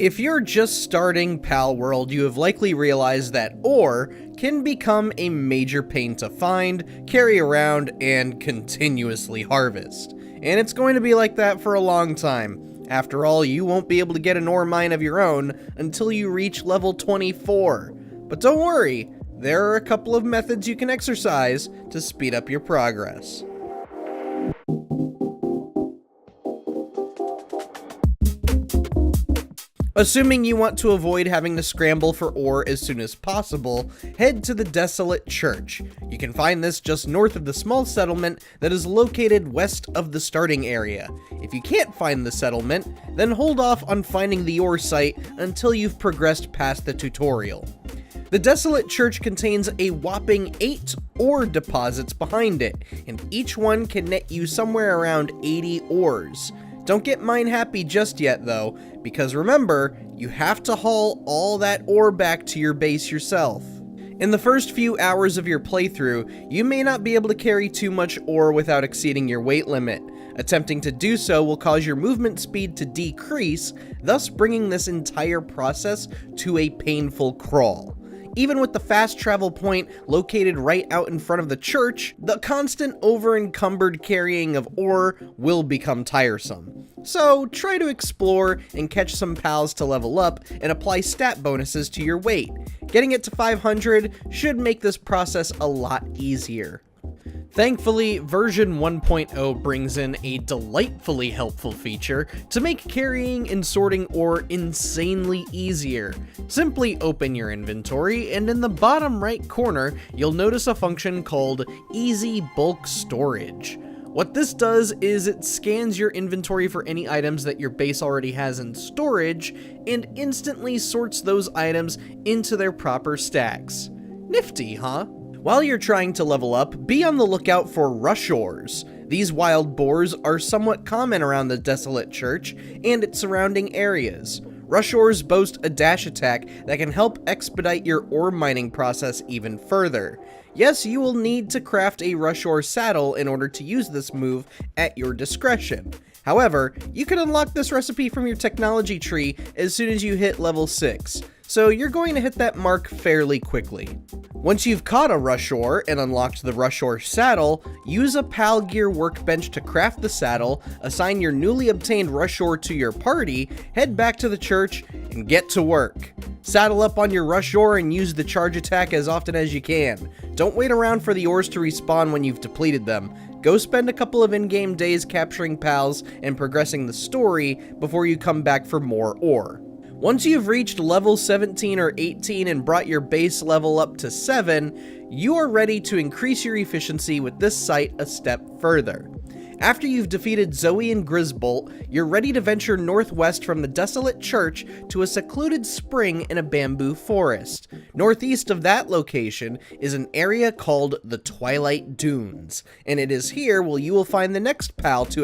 If you're just starting Palworld, you have likely realized that ore can become a major pain to find, carry around, and continuously harvest. And it's going to be like that for a long time. After all, you won't be able to get an ore mine of your own until you reach level 24. But don't worry, there are a couple of methods you can exercise to speed up your progress. Assuming you want to avoid having to scramble for ore as soon as possible, head to the Desolate Church. You can find this just north of the small settlement that is located west of the starting area. If you can't find the settlement, then hold off on finding the ore site until you've progressed past the tutorial. The Desolate Church contains a whopping 8 ore deposits behind it, and each one can net you somewhere around 80 ores. Don't get mine happy just yet though, because remember, you have to haul all that ore back to your base yourself. In the first few hours of your playthrough, you may not be able to carry too much ore without exceeding your weight limit. Attempting to do so will cause your movement speed to decrease, thus bringing this entire process to a painful crawl. Even with the fast travel point located right out in front of the church, the constant over-encumbered carrying of ore will become tiresome. So try to explore and catch some pals to level up and apply stat bonuses to your weight. Getting it to 500 should make this process a lot easier. Thankfully, version 1.0 brings in a delightfully helpful feature to make carrying and sorting ore insanely easier. Simply open your inventory, and in the bottom right corner, you'll notice a function called Easy Bulk Storage. What this does is it scans your inventory for any items that your base already has in storage, and instantly sorts those items into their proper stacks. Nifty, huh? While you're trying to level up, be on the lookout for Rushoars. These wild boars are somewhat common around the Desolate Church and its surrounding areas. Rushoars boast a dash attack that can help expedite your ore mining process even further. Yes, you will need to craft a Rushoar saddle in order to use this move at your discretion. However, you can unlock this recipe from your technology tree as soon as you hit level 6, so you're going to hit that mark fairly quickly. Once you've caught a Rushoar and unlocked the Rushoar saddle, use a Pal Gear workbench to craft the saddle, assign your newly obtained Rushoar to your party, head back to the church, and get to work. Saddle up on your Rushoar and use the charge attack as often as you can. Don't wait around for the ores to respawn when you've depleted them. Go spend a couple of in-game days capturing pals and progressing the story before you come back for more ore. Once you've reached level 17 or 18 and brought your base level up to 7, you are ready to increase your efficiency with this site a step further. After you've defeated Zoe and Grisbolt, you're ready to venture northwest from the Desolate Church to a secluded spring in a bamboo forest. Northeast of that location is an area called the Twilight Dunes, and it is here where you will find the next pal to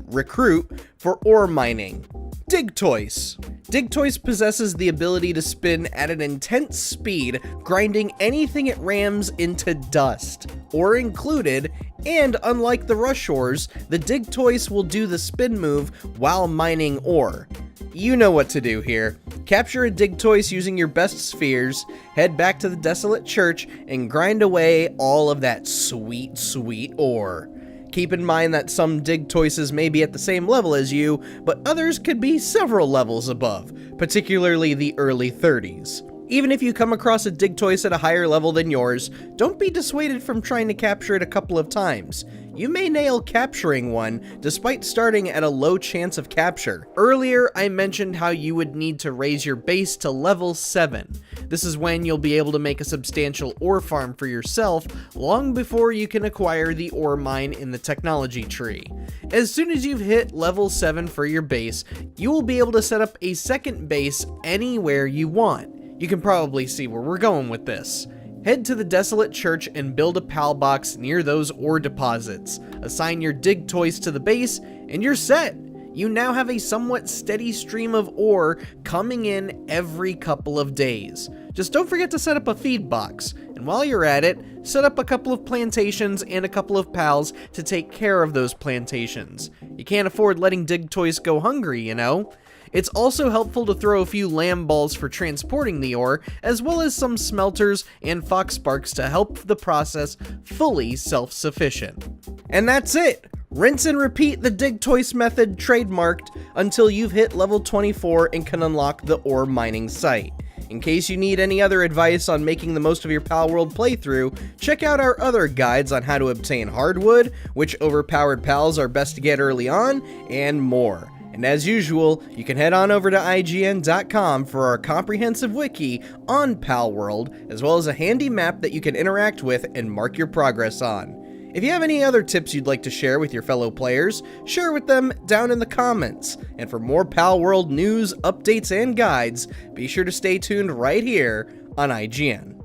recruit for ore mining. Digtoise. Digtoise possesses the ability to spin at an intense speed, grinding anything it rams into dust, ore included, and unlike the Rushoars, the Digtoise will do the spin move while mining ore. You know what to do here. Capture a Digtoise using your best spheres, head back to the Desolate Church, and grind away all of that sweet, sweet ore. Keep in mind that some Digtoises may be at the same level as you, but others could be several levels above, particularly the early 30s. Even if you come across a Digtoise at a higher level than yours, don't be dissuaded from trying to capture it a couple of times. You may nail capturing one, despite starting at a low chance of capture. Earlier, I mentioned how you would need to raise your base to level 7. This is when you'll be able to make a substantial ore farm for yourself, long before you can acquire the ore mine in the technology tree. As soon as you've hit level 7 for your base, you will be able to set up a second base anywhere you want. You can probably see where we're going with this. Head to the Desolate Church and build a pal box near those ore deposits. Assign your Digtoise to the base, and you're set. You now have a somewhat steady stream of ore coming in every couple of days. Just don't forget to set up a feed box, and while you're at it, set up a couple of plantations and a couple of pals to take care of those plantations. You can't afford letting Digtoise go hungry, you know? It's also helpful to throw a few Lamballs for transporting the ore, as well as some smelters and Foxsparks to help the process fully self-sufficient. And that's it! Rinse and repeat the Digtoise method trademarked until you've hit level 24 and can unlock the ore mining site. In case you need any other advice on making the most of your Palworld playthrough, check out our other guides on how to obtain hardwood, which overpowered pals are best to get early on, and more. And as usual, you can head on over to IGN.com for our comprehensive wiki on Palworld, as well as a handy map that you can interact with and mark your progress on. If you have any other tips you'd like to share with your fellow players, share with them down in the comments. And for more Palworld news, updates, and guides, be sure to stay tuned right here on IGN.